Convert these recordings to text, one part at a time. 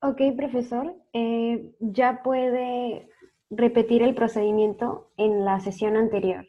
Ok, profesor, ya puede repetir el procedimiento en la sesión anterior.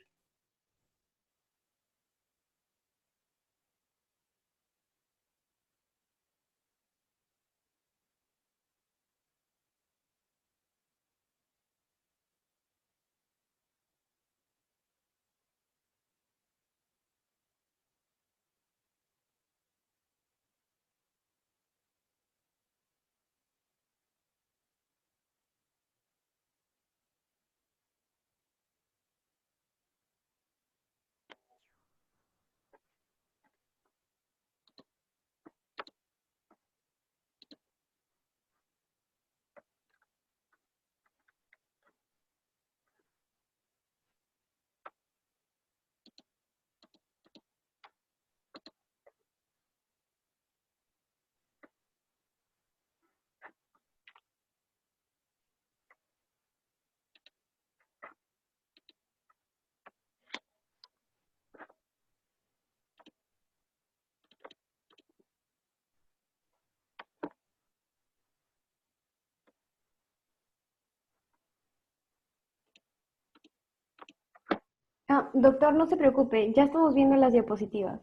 Ah, doctor, no se preocupe, ya estamos viendo las diapositivas.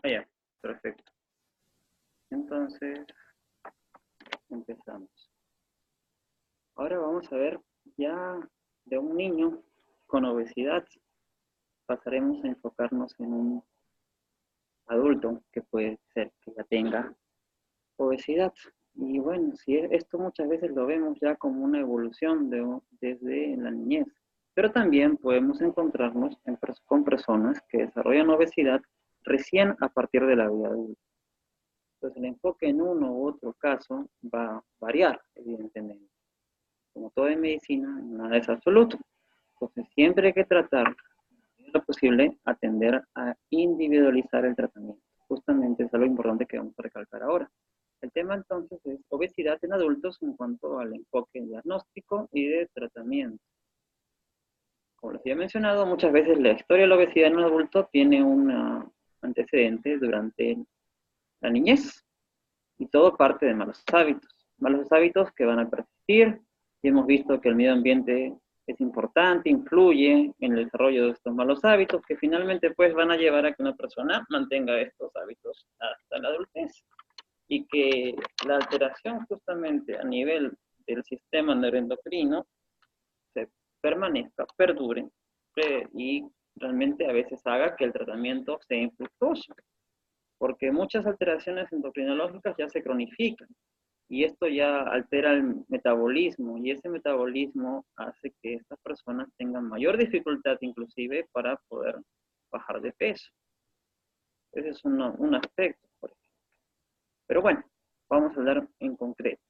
Ah, ya, perfecto. Entonces, empezamos. Ahora vamos a ver ya de un niño con obesidad. Pasaremos a enfocarnos en un adulto que puede ser que ya tenga obesidad. Y bueno, si esto muchas veces lo vemos ya como una evolución desde la niñez. Pero también podemos encontrarnos con personas que desarrollan obesidad recién a partir de la vida adulta. Entonces el enfoque en uno u otro caso va a variar, evidentemente. Como todo en medicina, nada es absoluto. Entonces siempre hay que tratar, en lo posible, atender a individualizar el tratamiento. Justamente eso es lo importante que vamos a recalcar ahora. El tema entonces es obesidad en adultos en cuanto al enfoque diagnóstico y de tratamiento. Como les había mencionado, muchas veces la historia de la obesidad en un adulto tiene un antecedente durante la niñez, y todo parte de malos hábitos que van a persistir, y hemos visto que el medio ambiente es importante, influye en el desarrollo de estos malos hábitos, que finalmente pues van a llevar a que una persona mantenga estos hábitos hasta la adultez, y que la alteración justamente a nivel del sistema neuroendocrino se permanezca, perdure, y realmente a veces haga que el tratamiento sea infructuoso, porque muchas alteraciones endocrinológicas ya se cronifican y esto ya altera el metabolismo y ese metabolismo hace que estas personas tengan mayor dificultad inclusive para poder bajar de peso. Ese es un aspecto, por ejemplo. Pero bueno, vamos a hablar en concreto.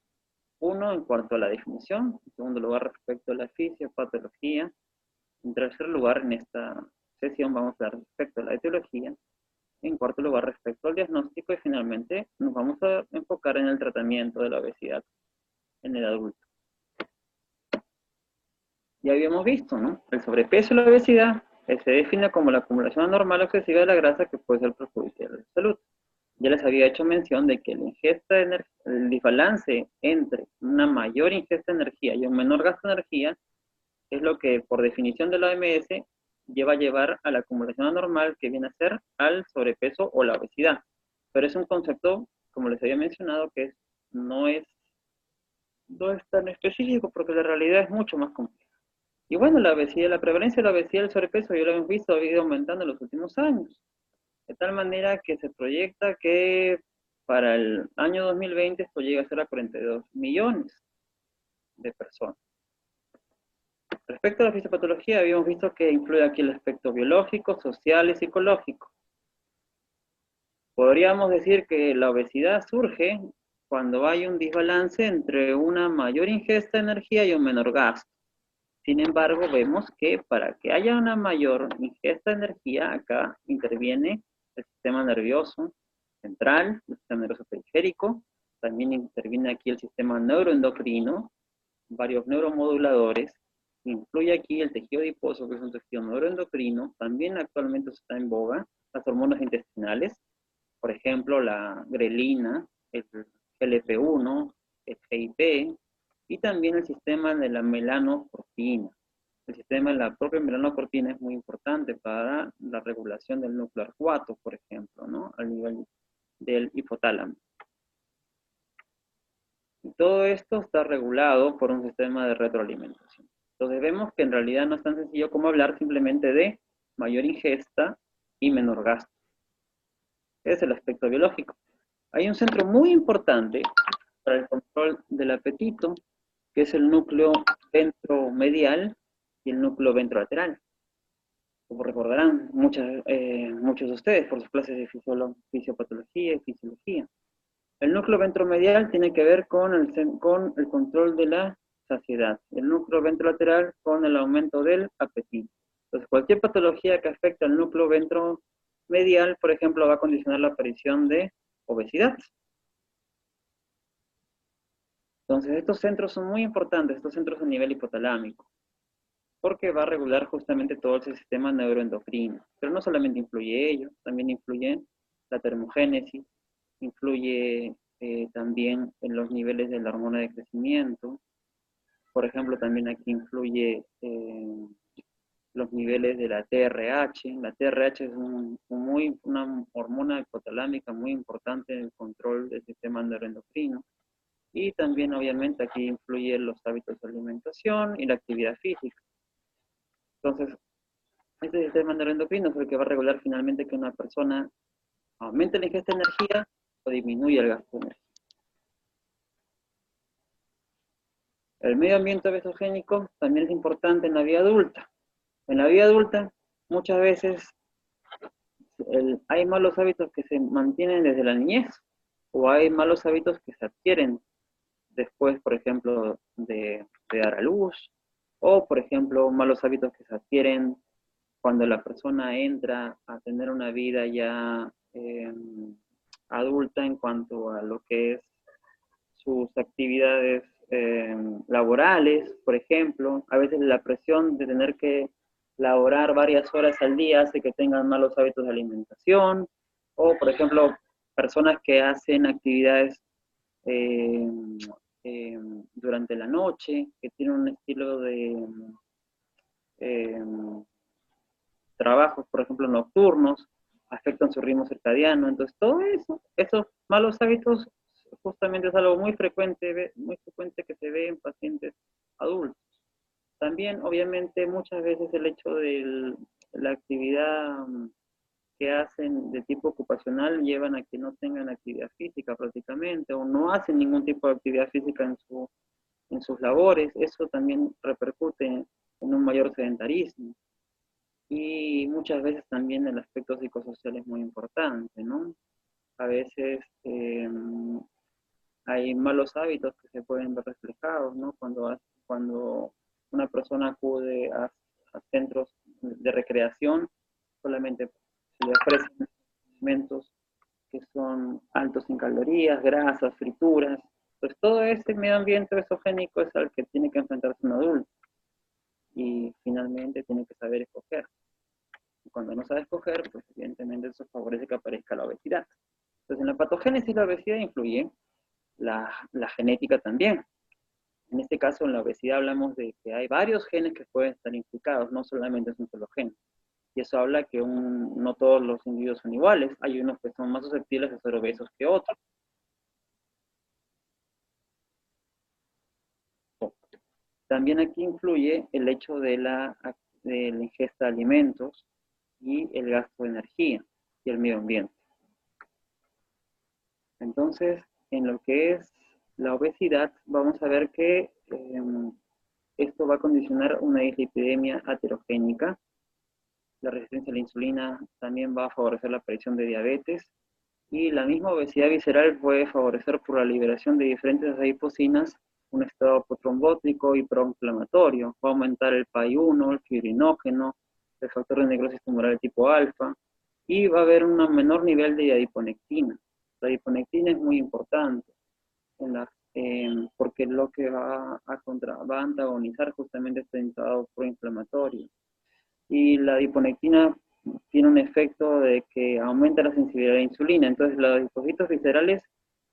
Uno, en cuanto a la definición. En segundo lugar, respecto a la fisiopatología. En tercer lugar, en esta sesión vamos a hablar respecto a la etiología. En cuarto lugar, respecto al diagnóstico. Y finalmente, nos vamos a enfocar en el tratamiento de la obesidad en el adulto. Ya habíamos visto, ¿no? El sobrepeso y la obesidad se define como la acumulación anormal o excesiva de la grasa que puede ser perjudicial a la salud. Ya les había hecho mención de que el desbalance entre una mayor ingesta de energía y un menor gasto de energía es lo que, por definición de la OMS, lleva a llevar a la acumulación anormal que viene a ser al sobrepeso o la obesidad. Pero es un concepto, como les había mencionado, que no es, no es tan específico porque la realidad es mucho más compleja. Y bueno, la obesidad, la prevalencia de la obesidad y el sobrepeso, ya lo hemos visto, ha ido aumentando en los últimos años. De tal manera que se proyecta que para el año 2020 esto llega a ser a 42 millones de personas. Respecto a la fisiopatología, habíamos visto que influye aquí el aspecto biológico, social y psicológico. Podríamos decir que la obesidad surge cuando hay un desbalance entre una mayor ingesta de energía y un menor gasto. Sin embargo, vemos que para que haya una mayor ingesta de energía, acá interviene el sistema nervioso central, el sistema nervioso periférico, también interviene aquí el sistema neuroendocrino, varios neuromoduladores, influye aquí el tejido adiposo, que es un tejido neuroendocrino, también actualmente está en boga, las hormonas intestinales, por ejemplo, la grelina, el GLP-1, el GIP, y también el sistema de la melanocortina. El sistema de la propia melanocortina es muy importante para la regulación del núcleo arcuato, por ejemplo, ¿no? Al nivel del hipotálamo. Y todo esto está regulado por un sistema de retroalimentación. Entonces vemos que en realidad no es tan sencillo como hablar simplemente de mayor ingesta y menor gasto. Ese es el aspecto biológico. Hay un centro muy importante para el control del apetito, que es el núcleo ventromedial y el núcleo ventrolateral. Como recordarán muchos de ustedes por sus clases de fisiopatología y fisiología. El núcleo ventromedial tiene que ver con el control de la saciedad. El núcleo ventrolateral con el aumento del apetito. Entonces, cualquier patología que afecte al núcleo ventromedial, por ejemplo, va a condicionar la aparición de obesidad. Entonces, estos centros son muy importantes, estos centros a nivel hipotalámico, porque va a regular justamente todo ese sistema neuroendocrino. Pero no solamente influye ello, también influye la termogénesis, influye también en los niveles de la hormona de crecimiento. Por ejemplo, también aquí influye los niveles de la TRH. La TRH es una hormona hipotalámica muy importante en el control del sistema neuroendocrino. Y también, obviamente, aquí influyen los hábitos de alimentación y la actividad física. Entonces, este sistema neuroendocrino es el que va a regular finalmente que una persona aumente la ingesta de energía o disminuya el gasto de energía. El medio ambiente obesogénico también es importante en la vida adulta. En la vida adulta, muchas veces hay malos hábitos que se mantienen desde la niñez, o hay malos hábitos que se adquieren después, por ejemplo, de dar a luz, o, por ejemplo, malos hábitos que se adquieren cuando la persona entra a tener una vida ya adulta en cuanto a lo que es sus actividades laborales, por ejemplo. A veces la presión de tener que laborar varias horas al día hace que tengan malos hábitos de alimentación, o, por ejemplo, personas que hacen actividades eh, durante la noche, que tienen un estilo de eh, trabajos, por ejemplo, nocturnos, afectan su ritmo circadiano. Entonces, todo eso, esos malos hábitos, justamente es algo muy frecuente que se ve en pacientes adultos. También, obviamente, muchas veces el hecho de la actividad que hacen de tipo ocupacional llevan a que no tengan actividad física prácticamente, o no hacen ningún tipo de actividad física en sus labores. Eso también repercute en un mayor sedentarismo. Y muchas veces también el aspecto psicosocial es muy importante, ¿no? A veces hay malos hábitos que se pueden ver reflejados, ¿no? Cuando una persona acude a centros de recreación, solamente se le ofrecen alimentos que son altos en calorías, grasas, frituras. Pues todo ese medio ambiente exogénico es al que tiene que enfrentarse un adulto. Y finalmente tiene que saber escoger. Cuando no sabe escoger, pues evidentemente eso favorece que aparezca la obesidad. Entonces, en la patogénesis la obesidad influye, la genética también. En este caso, en la obesidad hablamos de que hay varios genes que pueden estar implicados, no solamente es un solo gen. Y eso habla que no todos los individuos son iguales. Hay unos que son más susceptibles a ser obesos que otros. También aquí influye el hecho de la ingesta de alimentos y el gasto de energía y el medio ambiente. Entonces, en lo que es la obesidad, vamos a ver que esto va a condicionar una dislipidemia aterogénica. La resistencia a la insulina también va a favorecer la aparición de diabetes. Y la misma obesidad visceral puede favorecer por la liberación de diferentes adipocinas un estado protrombótico y proinflamatorio. Va a aumentar el PAI-1, el fibrinógeno, el factor de necrosis tumoral tipo alfa, y va a haber un menor nivel de adiponectina. La adiponectina es muy importante porque es lo que va a antagonizar justamente este estado proinflamatorio. Y la adiponectina tiene un efecto de que aumenta la sensibilidad a la insulina. Entonces, los adipocitos viscerales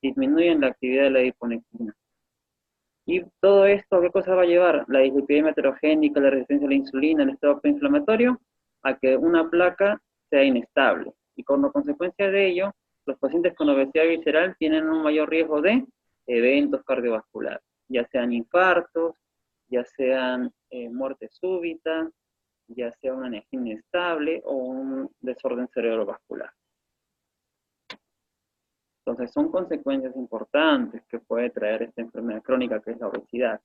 disminuyen la actividad de la adiponectina. Y todo esto, ¿qué cosa va a llevar? La dislipidemia heterogénica, la resistencia a la insulina, el estado preinflamatorio, a que una placa sea inestable. Y como consecuencia de ello, los pacientes con obesidad visceral tienen un mayor riesgo de eventos cardiovasculares, ya sean infartos, ya sean muerte súbita, ya sea una energía inestable o un desorden cerebrovascular. Entonces son consecuencias importantes que puede traer esta enfermedad crónica que es la obesidad.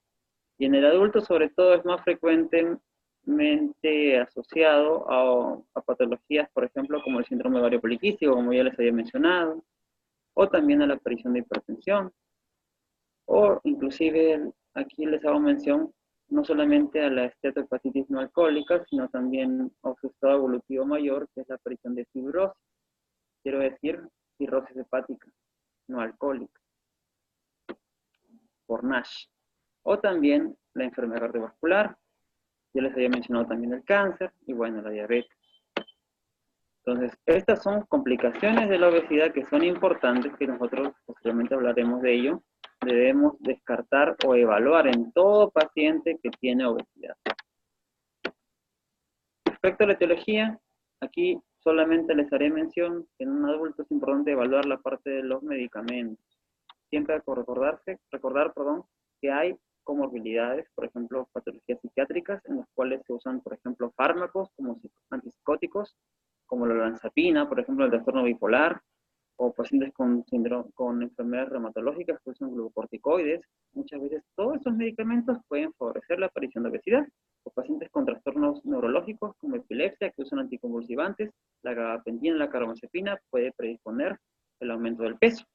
Y en el adulto sobre todo es más frecuentemente asociado a patologías, por ejemplo, como el síndrome ovario poliquístico, como ya les había mencionado, o también a la aparición de hipertensión, o inclusive aquí les hago mención no solamente a la esteatohepatitis no alcohólica, sino también a su estado evolutivo mayor, que es la aparición de fibrosis, quiero decir, cirrosis hepática no alcohólica, por NASH, o también la enfermedad cardiovascular, ya les había mencionado también el cáncer, y bueno, la diabetes. Entonces, estas son complicaciones de la obesidad que son importantes, que nosotros posteriormente hablaremos de ello, debemos descartar o evaluar en todo paciente que tiene obesidad. Respecto a la etiología, aquí solamente les haré mención que en un adulto es importante evaluar la parte de los medicamentos. Siempre hay que recordar, que hay comorbilidades, por ejemplo, patologías psiquiátricas, en las cuales se usan, por ejemplo, fármacos como antipsicóticos, como la olanzapina, por ejemplo, el trastorno bipolar, o pacientes con enfermedades reumatológicas que usan glucocorticoides. Muchas veces todos esos medicamentos pueden favorecer la aparición de obesidad. O pacientes con trastornos neurológicos como epilepsia que usan anticonvulsivantes, la gabapentina, la carbamazepina puede predisponer el aumento del peso.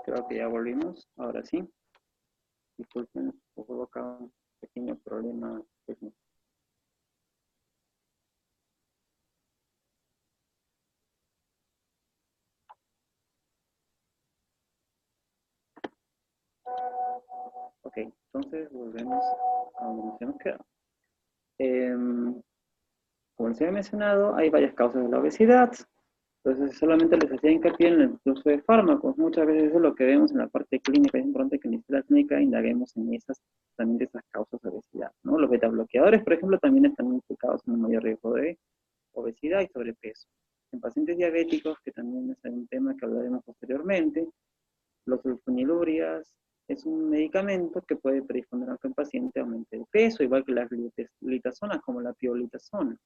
Creo que ya volvimos, ahora sí. Disculpen, hubo acá un pequeño problema técnico. Ok, entonces volvemos a donde nos hemos quedado. Como les había mencionado, hay varias causas de la obesidad. Entonces, solamente les hacía hincapié en el uso de fármacos. Muchas veces eso es lo que vemos en la parte clínica. Es importante que en la clínica indaguemos en esas, también de esas causas de obesidad, ¿no? Los betabloqueadores, por ejemplo, también están implicados en un mayor riesgo de obesidad y sobrepeso. En pacientes diabéticos, que también es un tema que hablaremos posteriormente, los sulfonilurias es un medicamento que puede predisponer a que el paciente aumente de peso, igual que las glitazonas, como la piolitazona.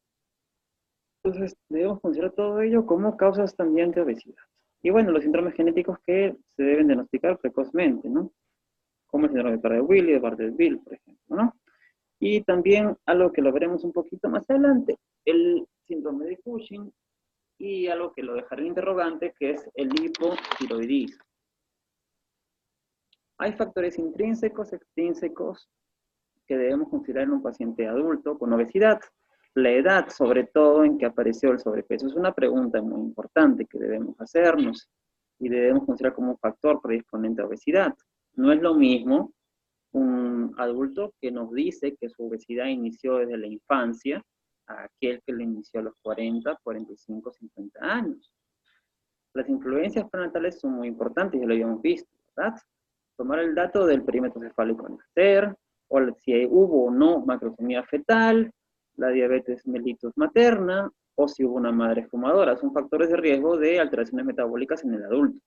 Entonces, debemos considerar todo ello como causas también de obesidad. Y bueno, los síndromes genéticos que se deben diagnosticar precozmente, ¿no? Como el síndrome de Prader-Willi, de Bardet-Biedl, por ejemplo, ¿no? Y también algo que lo veremos un poquito más adelante, el síndrome de Cushing y algo que lo dejaré en interrogante, que es el hipotiroidismo. Hay factores intrínsecos, extrínsecos, que debemos considerar en un paciente adulto con obesidad. La edad, sobre todo, en que apareció el sobrepeso, es una pregunta muy importante que debemos hacernos y debemos considerar como un factor predisponente a obesidad. No es lo mismo un adulto que nos dice que su obesidad inició desde la infancia a aquel que lo inició a los 40, 45, 50 años. Las influencias prenatales son muy importantes, ya lo habíamos visto, ¿verdad? Tomar el dato del perímetro cefálico al nacer, o si hubo o no macrocemia fetal, la diabetes mellitus materna, o si hubo una madre fumadora. Son factores de riesgo de alteraciones metabólicas en el adulto.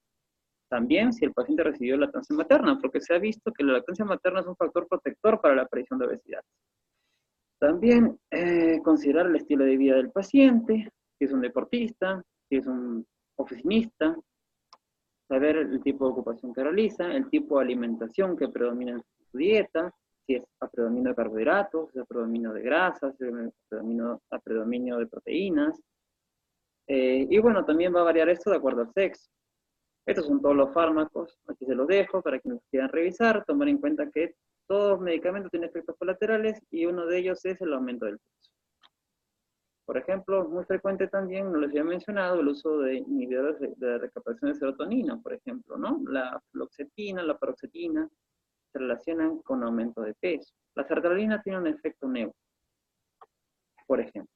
También si el paciente recibió lactancia materna, porque se ha visto que la lactancia materna es un factor protector para la aparición de obesidad. También considerar el estilo de vida del paciente, si es un deportista, si es un oficinista, saber el tipo de ocupación que realiza, el tipo de alimentación que predomina en su dieta, si es a predominio de carbohidratos, si es a predominio de grasas, si es a predominio de proteínas. Y bueno, también va a variar esto de acuerdo al sexo. Estos son todos los fármacos, aquí se los dejo para que los quieran revisar, tomar en cuenta que todos los medicamentos tienen efectos colaterales y uno de ellos es el aumento del peso. Por ejemplo, es muy frecuente también, no les había mencionado, el uso de inhibidores de recaptación de serotonina, por ejemplo, ¿no? La fluoxetina, la paroxetina, se relacionan con aumento de peso. La sertralina tiene un efecto neutro, por ejemplo.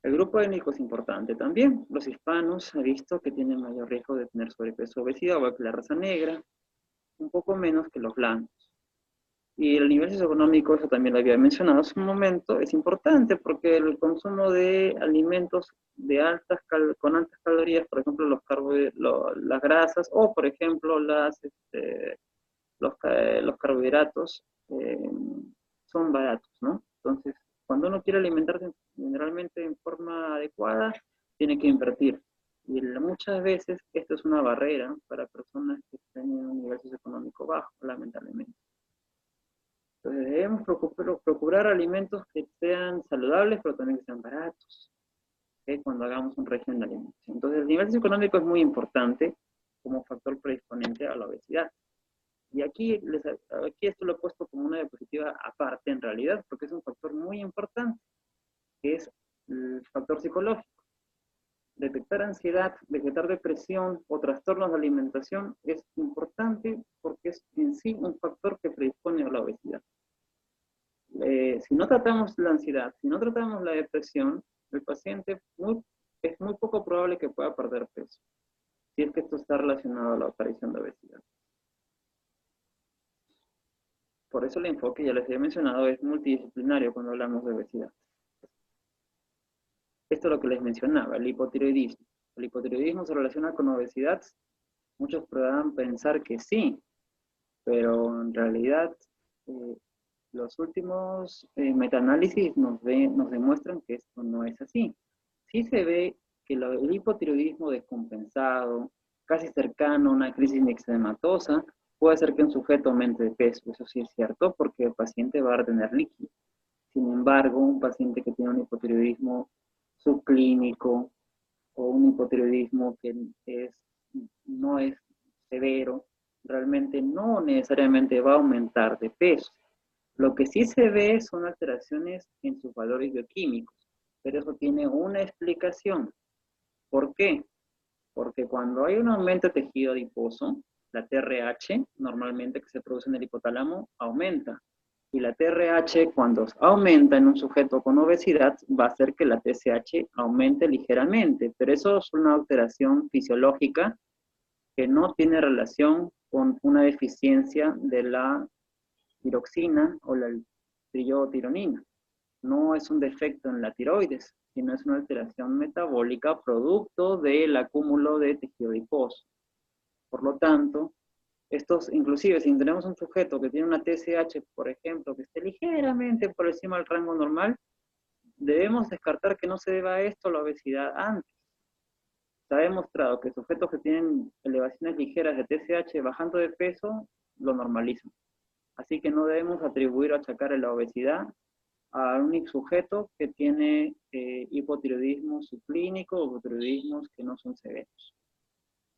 El grupo étnico es importante también. Los hispanos, he visto que tienen mayor riesgo de tener sobrepeso o obesidad, igual que la raza negra, un poco menos que los blancos. Y el nivel socioeconómico, eso también lo había mencionado hace un momento, es importante porque el consumo de alimentos de con altas calorías, por ejemplo, las grasas o, por ejemplo, los carbohidratos, son baratos, ¿no? Entonces, cuando uno quiere alimentarse generalmente en forma adecuada, tiene que invertir. Y muchas veces esto es una barrera para personas que tienen un nivel socioeconómico bajo, lamentablemente. Entonces debemos procurar alimentos que sean saludables, pero también que sean baratos, ¿okay? Cuando hagamos un régimen de alimentación. Entonces el nivel socioeconómico es muy importante como factor predisponente a la obesidad. Y aquí esto lo he puesto como una diapositiva aparte en realidad, porque es un factor muy importante, que es el factor psicológico. Detectar ansiedad, detectar depresión o trastornos de alimentación es importante porque es en sí un factor que predispone a la obesidad. Si no tratamos la ansiedad, si no tratamos la depresión, el paciente es muy poco probable que pueda perder peso, si es que esto está relacionado a la aparición de obesidad. Por eso el enfoque, ya les he mencionado, es multidisciplinario cuando hablamos de obesidad. Esto es lo que les mencionaba, el hipotiroidismo. ¿El hipotiroidismo se relaciona con obesidad? Muchos podrán pensar que sí, pero en realidad los últimos metaanálisis nos demuestran que esto no es así. Sí se ve que el hipotiroidismo descompensado, casi cercano a una crisis nixematosa, puede hacer que un sujeto aumente de peso. Eso sí es cierto, porque el paciente va a retener líquido. Sin embargo, un paciente que tiene un hipotiroidismo subclínico o un hipotiroidismo que no es severo, paciente no necesariamente va a aumentar de peso. Lo que sí se ve son alteraciones en sus valores bioquímicos, pero eso tiene una explicación. ¿Por qué? Porque cuando hay un aumento de tejido adiposo, la TRH, normalmente que se produce en el hipotálamo, aumenta. Y la TRH, cuando aumenta en un sujeto con obesidad, va a hacer que la TSH aumente ligeramente. Pero eso es una alteración fisiológica que no tiene relación con una deficiencia de la tiroxina o la triotironina. No es un defecto en la tiroides, sino es una alteración metabólica producto del acúmulo de tejido adiposo. Por lo tanto, estos, inclusive si tenemos un sujeto que tiene una TSH, por ejemplo, que esté ligeramente por encima del rango normal, debemos descartar que no se deba a esto la obesidad antes. Se ha demostrado que sujetos que tienen elevaciones ligeras de TSH bajando de peso, lo normalizan. Así que no debemos atribuir o achacar la obesidad a un sujeto que tiene hipotiroidismo subclínico o hipotiroidismos que no son severos.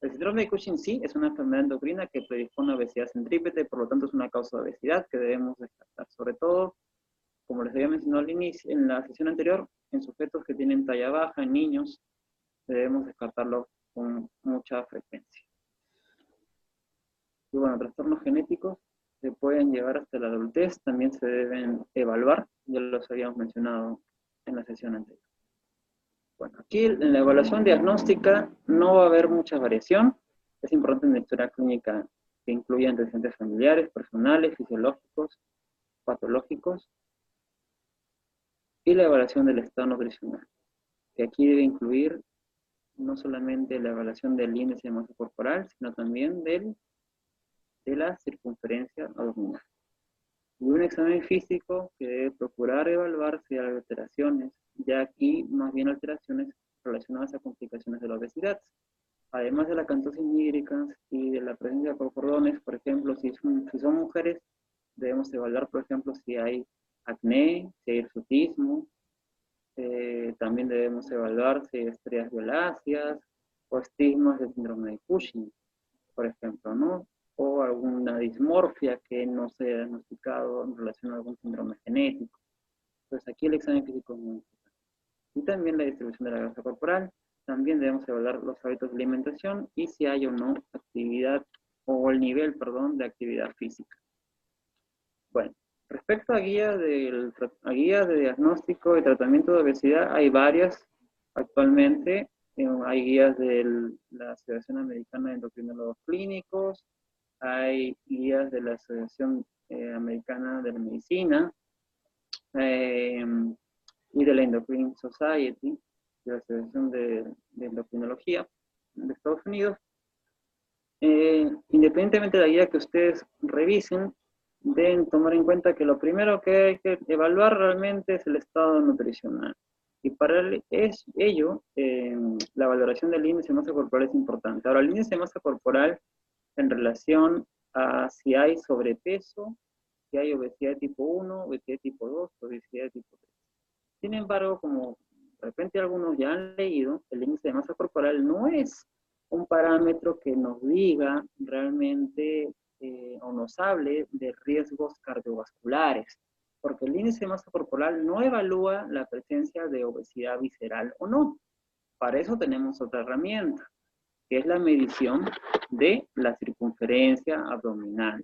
El síndrome de Cushing sí es una enfermedad endocrina que predispone a obesidad centrípeta, por lo tanto es una causa de obesidad que debemos descartar. Sobre todo, como les había mencionado al inicio, en la sesión anterior, en sujetos que tienen talla baja, en niños, debemos descartarlo con mucha frecuencia. Y bueno, trastornos genéticos se pueden llevar hasta la adultez, también se deben evaluar, ya los habíamos mencionado en la sesión anterior. Bueno, aquí en la evaluación diagnóstica no va a haber mucha variación. Es importante en la historia clínica que incluya antecedentes familiares, personales, fisiológicos, patológicos, y la evaluación del estado nutricional, que aquí debe incluir no solamente la evaluación del índice de masa corporal, sino también de la circunferencia abdominal. Y un examen físico que debe procurar evaluar si hay alteraciones, ya aquí más bien alteraciones relacionadas a complicaciones de la obesidad. Además de la acantosis nígricans y de la presencia de cordones, por ejemplo, si son mujeres, debemos evaluar, por ejemplo, si hay acné, si hay hirsutismo. También debemos evaluar si hay estrellas violáceas o estigmas del síndrome de Cushing, por ejemplo, ¿no? O alguna dismorfia que no se ha diagnosticado en relación a algún síndrome genético. Entonces aquí el examen físico es muy importante. Y también la distribución de la grasa corporal. También debemos evaluar los hábitos de alimentación y si hay o no actividad, o el nivel, perdón, de actividad física. Bueno, respecto a guías de diagnóstico y tratamiento de obesidad, hay varias actualmente. Hay guías de la Asociación Americana de Endocrinólogos Clínicos, hay guías de la Asociación Americana de la Medicina y de la Endocrine Society, de la Asociación de Endocrinología de Estados Unidos. Independientemente de la guía que ustedes revisen, deben tomar en cuenta que lo primero que hay que evaluar realmente es el estado nutricional. Y para ello, la valoración del índice de masa corporal es importante. Ahora, el índice de masa corporal en relación a si hay sobrepeso, si hay obesidad de tipo 1, obesidad de tipo 2, obesidad de tipo 3. Sin embargo, como de repente algunos ya han leído, el índice de masa corporal no es un parámetro que nos diga realmente o nos hable de riesgos cardiovasculares, porque el índice de masa corporal no evalúa la presencia de obesidad visceral o no. Para eso tenemos otra herramienta, que es la medición de la circunferencia abdominal.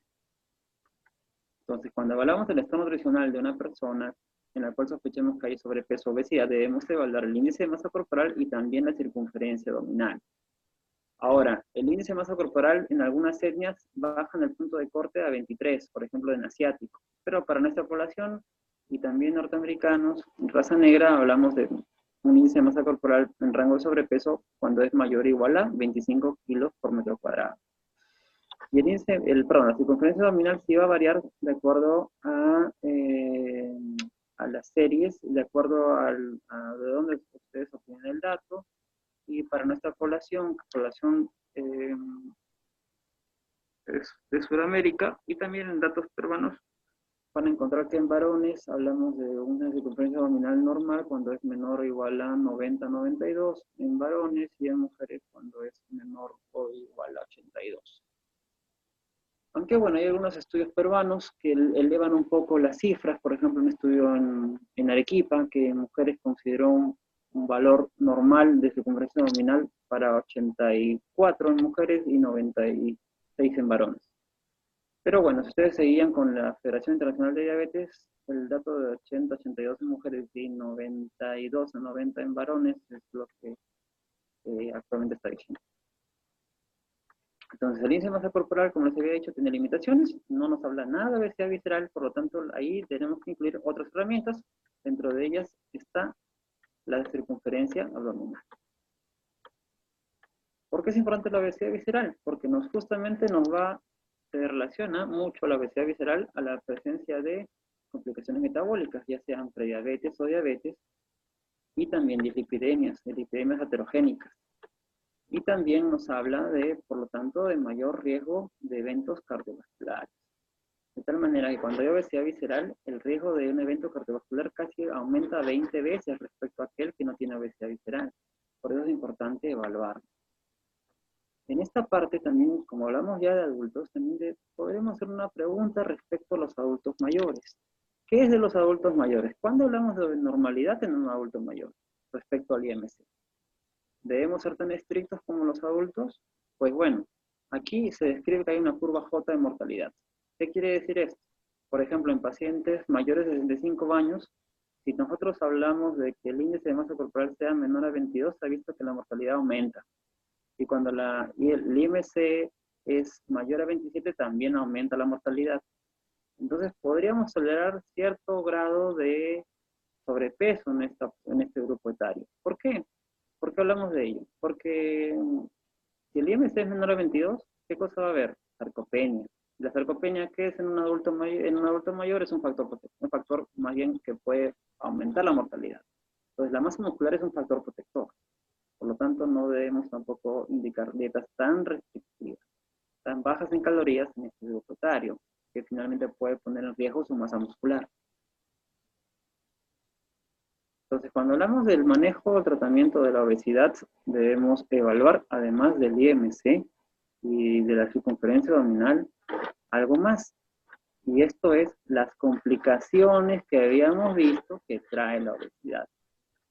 Entonces, cuando evaluamos el estado nutricional de una persona en la cual sospechemos que hay sobrepeso o obesidad, debemos evaluar el índice de masa corporal y también la circunferencia abdominal. Ahora, el índice de masa corporal en algunas etnias baja en el punto de corte a 23, por ejemplo, en asiático. Pero para nuestra población y también norteamericanos, en raza negra, hablamos de un índice de masa corporal en rango de sobrepeso cuando es mayor o igual a 25 kilos por metro cuadrado. Y la circunferencia abdominal sí va a variar de acuerdo a las series, de acuerdo a de dónde ustedes obtienen el dato. Y para nuestra población de Sudamérica y también en datos peruanos, van a encontrar que en varones hablamos de una circunferencia abdominal normal cuando es menor o igual a 90-92 en varones y en mujeres cuando es menor o igual a 82. Aunque bueno, hay algunos estudios peruanos que elevan un poco las cifras. Por ejemplo, un estudio en Arequipa que en mujeres consideró un valor normal de circunferencia abdominal para 84 en mujeres y 96 en varones. Pero bueno, si ustedes seguían con la Federación Internacional de Diabetes, el dato de 80, 82 en mujeres y 92 a 90 en varones es lo que actualmente está diciendo. Entonces, el índice de masa corporal, como les había dicho, tiene limitaciones, no nos habla nada de obesidad visceral, por lo tanto, ahí tenemos que incluir otras herramientas. Dentro de ellas está la circunferencia abdominal. ¿Por qué es importante la obesidad visceral? Porque justamente se relaciona mucho la obesidad visceral a la presencia de complicaciones metabólicas, ya sean prediabetes o diabetes, y también dislipidemias heterogénicas. Y también nos habla por lo tanto, de mayor riesgo de eventos cardiovasculares. De tal manera que cuando hay obesidad visceral, el riesgo de un evento cardiovascular casi aumenta 20 veces respecto a aquel que no tiene obesidad visceral. Por eso es importante evaluar. En esta parte también, como hablamos ya de adultos, también podremos hacer una pregunta respecto a los adultos mayores. ¿Qué es de los adultos mayores? ¿Cuándo hablamos de normalidad en un adulto mayor respecto al IMC? ¿Debemos ser tan estrictos como los adultos? Pues bueno, aquí se describe que hay una curva J de mortalidad. ¿Qué quiere decir esto? Por ejemplo, en pacientes mayores de 65 años, si nosotros hablamos de que el índice de masa corporal sea menor a 22, se ha visto que la mortalidad aumenta. Y cuando el IMC es mayor a 27, también aumenta la mortalidad. Entonces, podríamos tolerar cierto grado de sobrepeso en este grupo etario. ¿Por qué? ¿Por qué hablamos de ello? Porque si el IMC es menor a 22, ¿qué cosa va a haber? Sarcopenia. La sarcopenia, ¿qué es en un adulto mayor? Es un factor más bien que puede aumentar la mortalidad. Entonces, la masa muscular es un factor protector. Por lo tanto, no debemos tampoco indicar dietas tan restrictivas, tan bajas en calorías en este grupo etario, que finalmente puede poner en riesgo su masa muscular. Entonces, cuando hablamos del manejo o tratamiento de la obesidad, debemos evaluar, además del IMC y de la circunferencia abdominal, algo más. Y esto es las complicaciones que habíamos visto que trae la obesidad.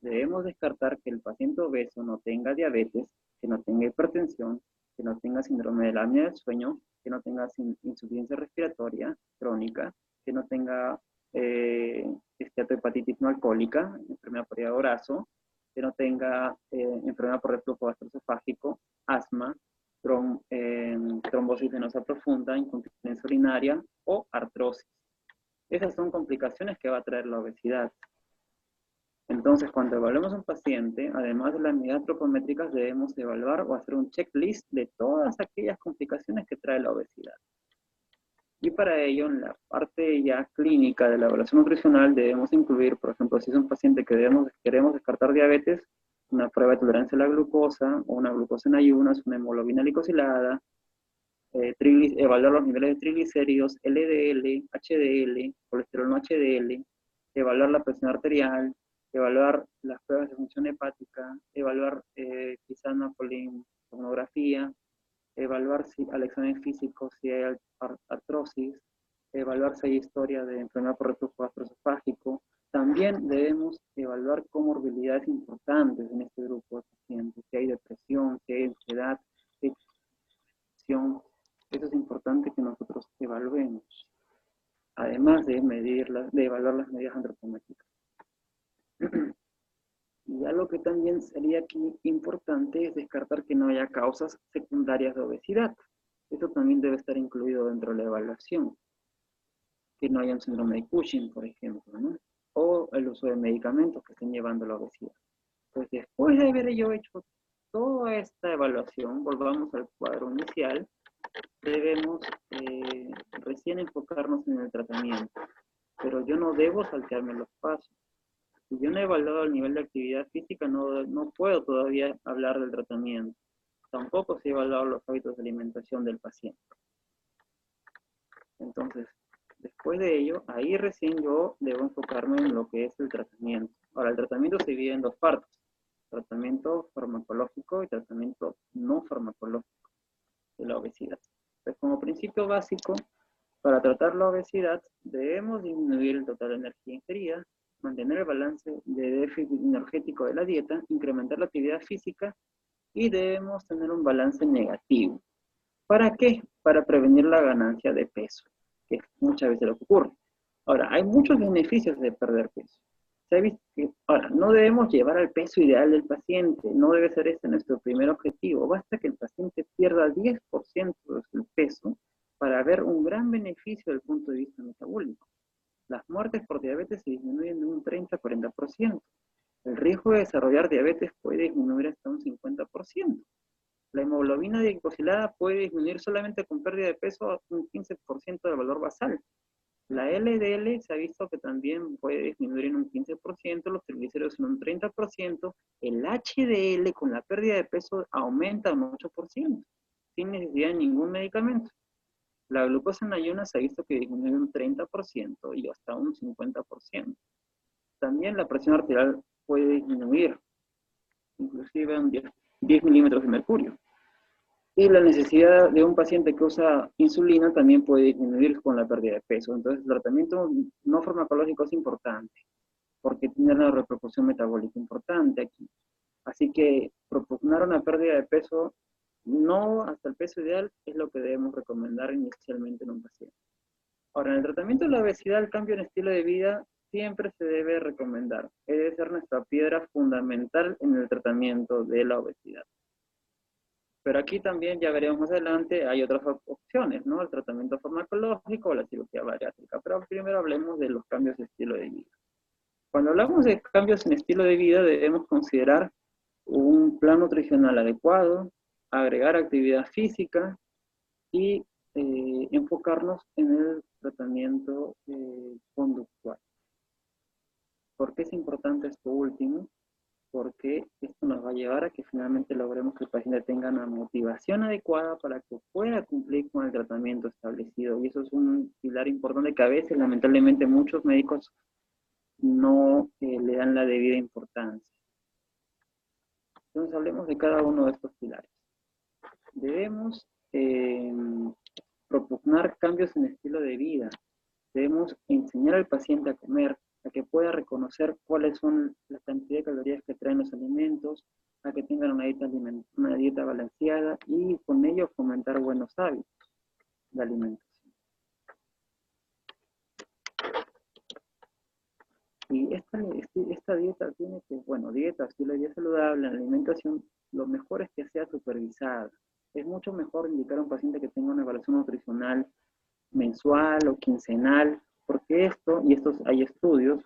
Debemos descartar que el paciente obeso no tenga diabetes, que no tenga hipertensión, que no tenga síndrome de la apnea del sueño, que no tenga insuficiencia respiratoria crónica, que no tenga esteatohepatitis no alcohólica, enfermedad por hígado graso, que no tenga enfermedad por reflujo gastroesofágico, asma, trombosis venosa profunda, incontinencia urinaria o artrosis. Esas son complicaciones que va a traer la obesidad. Entonces, cuando evaluamos a un paciente, además de las medidas antropométricas, debemos evaluar o hacer un checklist de todas aquellas complicaciones que trae la obesidad. Y para ello, en la parte ya clínica de la evaluación nutricional, debemos incluir, por ejemplo, si es un paciente que queremos descartar diabetes, una prueba de tolerancia a la glucosa, o una glucosa en ayunas, una hemoglobina glicosilada, evaluar los niveles de triglicéridos, LDL, HDL, colesterol no HDL, evaluar la presión arterial, evaluar las pruebas de función hepática, evaluar quizá una polisomnografía, evaluar al examen físico si hay artrosis, evaluar si hay historia de enfermedad por reflujo gastroesofágico. También debemos evaluar comorbilidades importantes en este grupo de pacientes, si hay depresión, si hay ansiedad, si hay depresión. Eso es importante que nosotros evaluemos, además de evaluar las medidas antropométricas. Y algo que también sería aquí importante es descartar que no haya causas secundarias de obesidad. Eso también debe estar incluido dentro de la evaluación. Que no haya un síndrome de Cushing, por ejemplo, ¿no? O el uso de medicamentos que estén llevando a la obesidad. Pues después de haber yo hecho toda esta evaluación, volvamos al cuadro inicial, debemos recién enfocarnos en el tratamiento. Pero yo no debo saltearme los pasos. Si yo no he evaluado el nivel de actividad física, no puedo todavía hablar del tratamiento. Tampoco se ha evaluado los hábitos de alimentación del paciente. Entonces, después de ello, ahí recién yo debo enfocarme en lo que es el tratamiento. Ahora, el tratamiento se divide en dos partes. Tratamiento farmacológico y tratamiento no farmacológico de la obesidad. Pues como principio principio básico, para tratar la obesidad, debemos disminuir el total de energía ingerida, mantener el balance de déficit energético de la dieta, incrementar la actividad física y debemos tener un balance negativo. ¿Para qué? Para prevenir la ganancia de peso, que es muchas veces lo que ocurre. Ahora, hay muchos beneficios de perder peso. Se ha visto que, ahora, no debemos llevar al peso ideal del paciente, no debe ser este nuestro primer objetivo. Basta que el paciente pierda 10% de su peso para ver un gran beneficio desde el punto de vista metabólico. Las muertes por diabetes se disminuyen de un 30-40%. El riesgo de desarrollar diabetes puede disminuir hasta un 50%. La hemoglobina glicosilada puede disminuir solamente con pérdida de peso a un 15% del valor basal. La LDL se ha visto que también puede disminuir en un 15%, los triglicéridos en un 30%, el HDL con la pérdida de peso aumenta un 8%, sin necesidad de ningún medicamento. La glucosa en ayunas se ha visto que disminuye un 30% y hasta un 50%. También la presión arterial puede disminuir, inclusive en 10 milímetros de mercurio. Y la necesidad de un paciente que usa insulina también puede disminuir con la pérdida de peso. Entonces, el tratamiento no farmacológico es importante, porque tiene una repercusión metabólica importante aquí. Así que propugnar una pérdida de peso, no hasta el peso ideal, es lo que debemos recomendar inicialmente en un paciente. Ahora, en el tratamiento de la obesidad, el cambio en estilo de vida siempre se debe recomendar. Debe ser nuestra piedra fundamental en el tratamiento de la obesidad. Pero aquí también, ya veremos más adelante, hay otras opciones, ¿no? El tratamiento farmacológico o la cirugía bariátrica. Pero primero hablemos de los cambios de estilo de vida. Cuando hablamos de cambios en estilo de vida, debemos considerar un plan nutricional adecuado, agregar actividad física y enfocarnos en el tratamiento conductual. ¿Por qué es importante esto último? Porque esto nos va a llevar a que finalmente logremos que el paciente tenga una motivación adecuada para que pueda cumplir con el tratamiento establecido. Y eso es un pilar importante que a veces, lamentablemente, muchos médicos no le dan la debida importancia. Entonces, hablemos de cada uno de estos pilares. Debemos propugnar cambios en estilo de vida. Debemos enseñar al paciente a comer, a que pueda reconocer cuáles son la cantidad de calorías que traen los alimentos, a que tengan una dieta balanceada y con ello fomentar buenos hábitos de alimentación. Y esta dieta tiene que, bueno, dieta, estilo de vida saludable, alimentación, lo mejor es que sea supervisada. Es mucho mejor indicar a un paciente que tenga una evaluación nutricional mensual o quincenal, porque hay estudios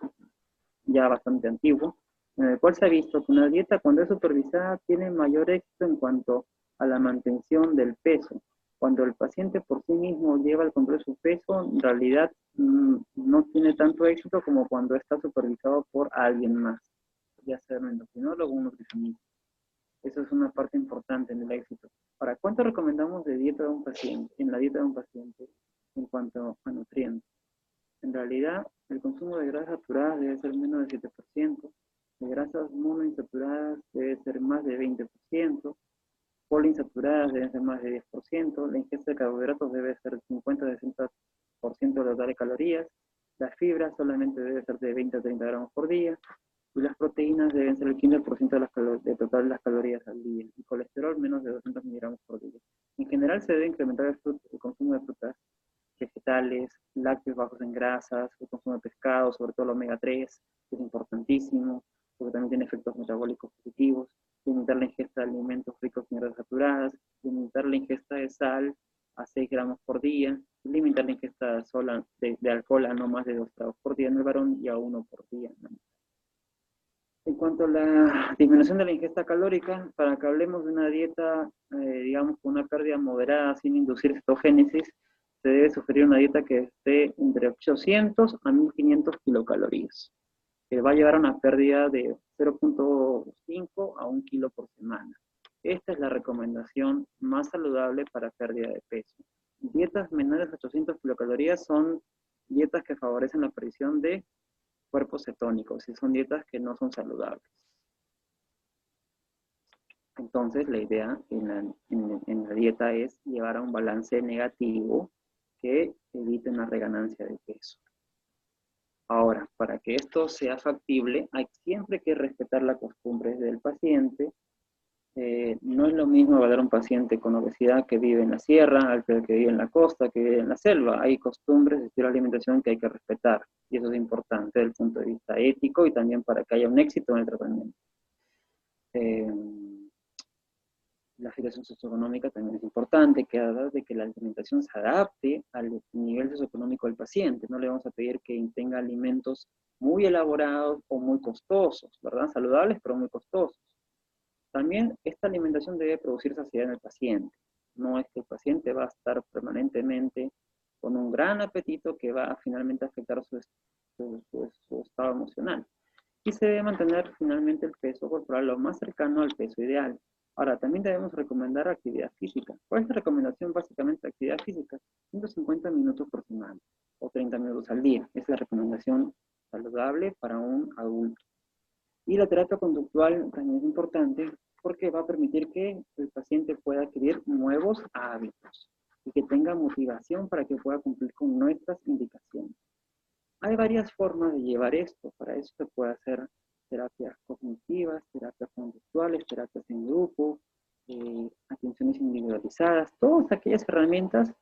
ya bastante antiguos, en el cual se ha visto que una dieta cuando es supervisada tiene mayor éxito en cuanto a la mantención del peso. Cuando el paciente por sí mismo lleva el control de su peso, en realidad no tiene tanto éxito como cuando está supervisado por alguien más, ya sea un endocrinólogo o un nutricionista. Eso es una parte importante en el éxito. Ahora, ¿cuánto recomendamos de dieta de un paciente, en la dieta de un paciente en cuanto a nutrientes? En realidad, el consumo de grasas saturadas debe ser menos del 7%, de grasas monoinsaturadas debe ser más de 20%, poliinsaturadas deben ser más de 10%, la ingesta de carbohidratos debe ser 50-60% del total de calorías, la fibra solamente debe ser de 20 a 30 gramos por día, y las proteínas deben ser el 15% del total de las calorías al día, y colesterol menos de 200 miligramos por día. En general se debe incrementar el consumo de frutas, vegetales, lácteos bajos en grasas, el consumo de pescado, sobre todo el omega 3, que es importantísimo, porque también tiene efectos metabólicos positivos, limitar la ingesta de alimentos ricos en grasas saturadas, limitar la ingesta de sal a 6 gramos por día, limitar la ingesta de alcohol a no más de 2 tragos por día en el varón y a 1 por día, ¿no? En cuanto a la disminución de la ingesta calórica, para que hablemos de una dieta, digamos, con una pérdida moderada sin inducir cetogénesis, se debe sugerir una dieta que esté entre 800 a 1500 kilocalorías, que va a llevar a una pérdida de 0.5 a 1 kilo por semana. Esta es la recomendación más saludable para pérdida de peso. Dietas menores a 800 kilocalorías son dietas que favorecen la aparición de cuerpos cetónicos y son dietas que no son saludables. Entonces, la idea en la dieta es llevar a un balance negativo que evite una reganancia de peso. Ahora, para que esto sea factible, hay siempre que respetar las costumbres del paciente. No es lo mismo evaluar a un paciente con obesidad que vive en la sierra, al que vive en la costa, que vive en la selva. Hay costumbres de estilo de alimentación que hay que respetar, y eso es importante desde el punto de vista ético y también para que haya un éxito en el tratamiento. La situación socioeconómica también es importante, que haga de que la alimentación se adapte al nivel socioeconómico del paciente. No le vamos a pedir que tenga alimentos muy elaborados o muy costosos, ¿verdad? Saludables, pero muy costosos. También esta alimentación debe producir saciedad en el paciente. No es que el paciente va a estar permanentemente con un gran apetito que va a finalmente afectar su estado emocional. Y se debe mantener finalmente el peso corporal lo más cercano al peso ideal. Ahora, también debemos recomendar actividad física. ¿Cuál es la recomendación básicamente de actividad física? 150 minutos por semana o 30 minutos al día. Es la recomendación saludable para un adulto. Y la terapia conductual también es importante porque va a permitir que el paciente pueda adquirir nuevos hábitos y que tenga motivación para que pueda cumplir con nuestras indicaciones. Hay varias formas de llevar esto. Para eso se puede hacer terapias cognitivas, terapias conductuales, terapias en grupo, atenciones individualizadas. Todas aquellas herramientas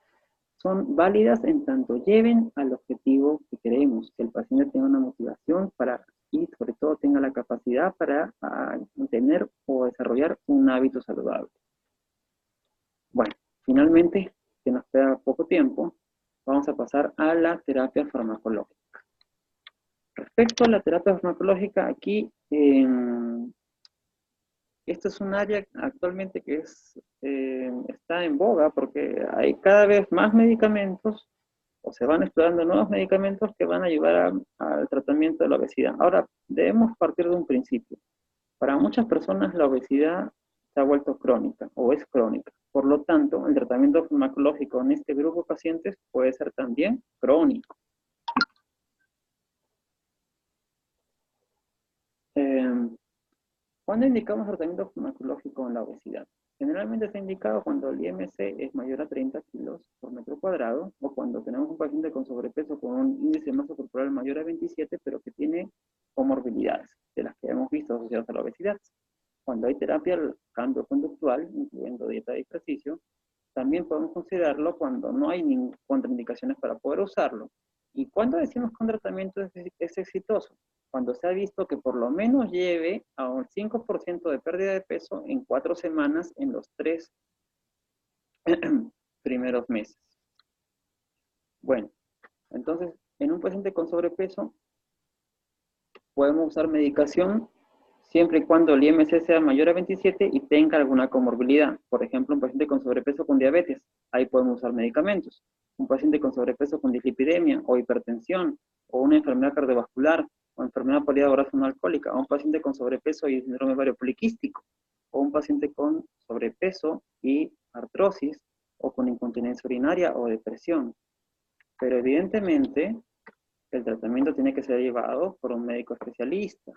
son válidas en tanto lleven al objetivo que queremos, que el paciente tenga una motivación para y sobre todo tenga la capacidad para tener o desarrollar un hábito saludable. Bueno, finalmente, que nos queda poco tiempo, vamos a pasar a la terapia farmacológica. Respecto a la terapia farmacológica, aquí esto es un área actualmente que está en boga porque hay cada vez más medicamentos o se van explorando nuevos medicamentos que van a ayudar al tratamiento de la obesidad. Ahora, debemos partir de un principio. Para muchas personas la obesidad se ha vuelto crónica o es crónica. Por lo tanto, el tratamiento farmacológico en este grupo de pacientes puede ser también crónico. ¿Cuándo indicamos tratamiento farmacológico en la obesidad? Generalmente está indicado cuando el IMC es mayor a 30 kilos por metro cuadrado o cuando tenemos un paciente con sobrepeso con un índice de masa corporal mayor a 27, pero que tiene comorbilidades, de las que hemos visto asociadas a la obesidad. Cuando hay terapia al cambio conductual, incluyendo dieta y ejercicio, también podemos considerarlo cuando no hay contraindicaciones para poder usarlo. ¿Y cuándo decimos que un tratamiento es exitoso? Cuando se ha visto que por lo menos lleve a un 5% de pérdida de peso en 4 semanas en los 3 primeros meses. Bueno, entonces, en un paciente con sobrepeso, podemos usar medicación siempre y cuando el IMC sea mayor a 27 y tenga alguna comorbilidad. Por ejemplo, un paciente con sobrepeso con diabetes, ahí podemos usar medicamentos. Un paciente con sobrepeso con dislipidemia o hipertensión o una enfermedad cardiovascular o enfermedad poligraso no alcohólica, o un paciente con sobrepeso y síndrome ovario poliquístico, o un paciente con sobrepeso y artrosis o con incontinencia urinaria o depresión. Pero evidentemente el tratamiento tiene que ser llevado por un médico especialista,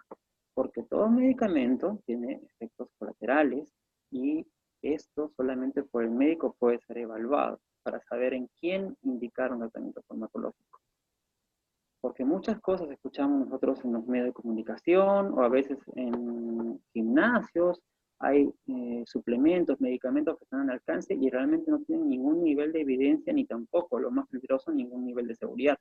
porque todo medicamento tiene efectos colaterales y esto solamente por el médico puede ser evaluado para saber en quién indicar un tratamiento farmacológico. Porque muchas cosas escuchamos nosotros en los medios de comunicación o a veces en gimnasios, hay suplementos, medicamentos que están al alcance y realmente no tienen ningún nivel de evidencia ni tampoco, lo más peligroso, ningún nivel de seguridad.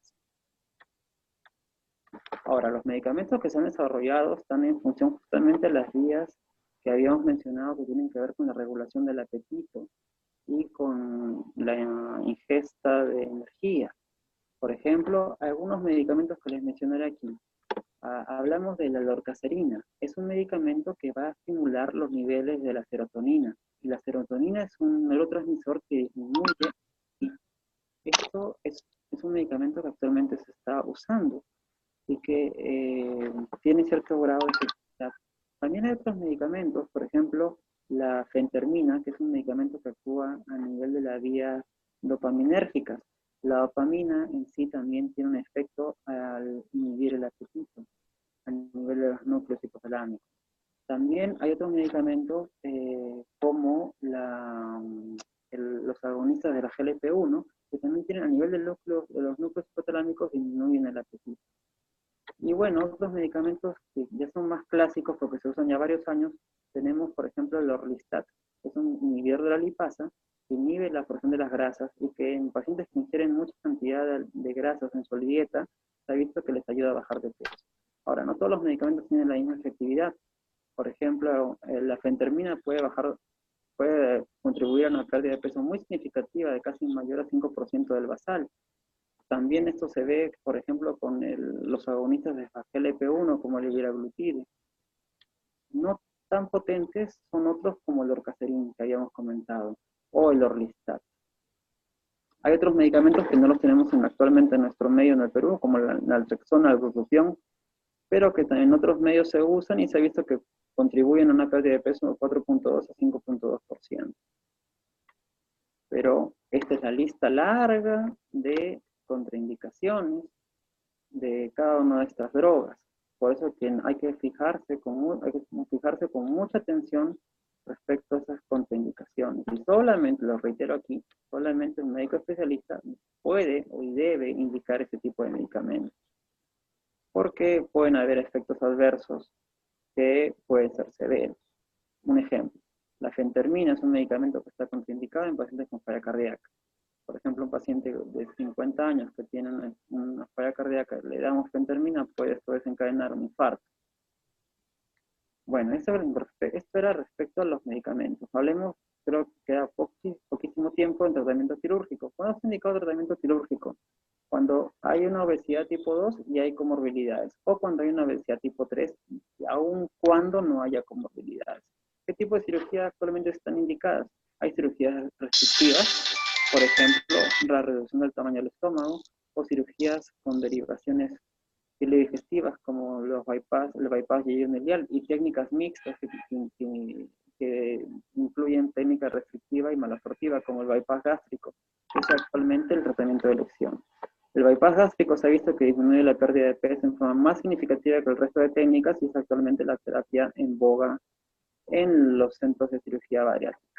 Ahora, los medicamentos que se han desarrollado están en función justamente de las vías que habíamos mencionado que tienen que ver con la regulación del apetito y con la ingesta de energía. Por ejemplo, algunos medicamentos que les mencionaré aquí. Hablamos de la lorcacerina. Es un medicamento que va a estimular los niveles de la serotonina. Y la serotonina es un neurotransmisor que disminuye. Y esto es un medicamento que actualmente se está usando y que tiene cierto grado de efectividad. También hay otros medicamentos, por ejemplo, la fentermina, que es un medicamento que actúa a nivel de la vía dopaminérgica. La dopamina en sí también tiene un efecto al inhibir el apetito, a nivel de los núcleos hipotalámicos. También hay otros medicamentos como los agonistas de la GLP-1, que también tienen a nivel de los núcleos hipotalámicos disminuyen el apetito. Y bueno, otros medicamentos que ya son más clásicos porque se usan ya varios años, tenemos por ejemplo el Orlistat, que es un inhibidor de la lipasa, que inhibe la absorción de las grasas y que en pacientes que ingieren mucha cantidad de grasas en su dieta, se ha visto que les ayuda a bajar de peso. Ahora, no todos los medicamentos tienen la misma efectividad. Por ejemplo, la fentermina puede contribuir a una pérdida de peso muy significativa, de casi mayor a 5% del basal. También esto se ve, por ejemplo, con los agonistas de GLP-1, como el liraglutide. No tan potentes son otros como el orcacerin, que habíamos comentado, o el orlistat. Hay otros medicamentos que no los tenemos actualmente en nuestro medio en el Perú, como la naltrexona, el glucagon, pero que en otros medios se usan y se ha visto que contribuyen a una pérdida de peso de 4.2 a 5.2%. Pero esta es la lista larga de contraindicaciones de cada una de estas drogas. Por eso que hay que fijarse con mucha atención respecto a esas contraindicaciones. Y solamente, lo reitero aquí, solamente un médico especialista puede o debe indicar ese tipo de medicamentos. Porque pueden haber efectos adversos que pueden ser severos. Un ejemplo, la fentermina es un medicamento que está contraindicado en pacientes con falla cardíaca. Por ejemplo, un paciente de 50 años que tiene una falla cardíaca, le damos fentermina, puede esto desencadenar un infarto. Bueno, esto era respecto a los medicamentos. Hablemos, creo que queda poquísimo tiempo en tratamiento quirúrgico. ¿Cuándo se indica tratamiento quirúrgico? Cuando hay una obesidad tipo 2 y hay comorbilidades, o cuando hay una obesidad tipo 3, aun cuando no haya comorbilidades. ¿Qué tipo de cirugías actualmente están indicadas? Hay cirugías restrictivas, por ejemplo, la reducción del tamaño del estómago, o cirugías con derivaciones digestivas como el bypass yeyunelial, y técnicas mixtas que incluyen técnica restrictiva y malabsortiva como el bypass gástrico, que es actualmente el tratamiento de elección. El bypass gástrico se ha visto que disminuye la pérdida de peso en forma más significativa que el resto de técnicas y es actualmente la terapia en boga en los centros de cirugía bariátrica.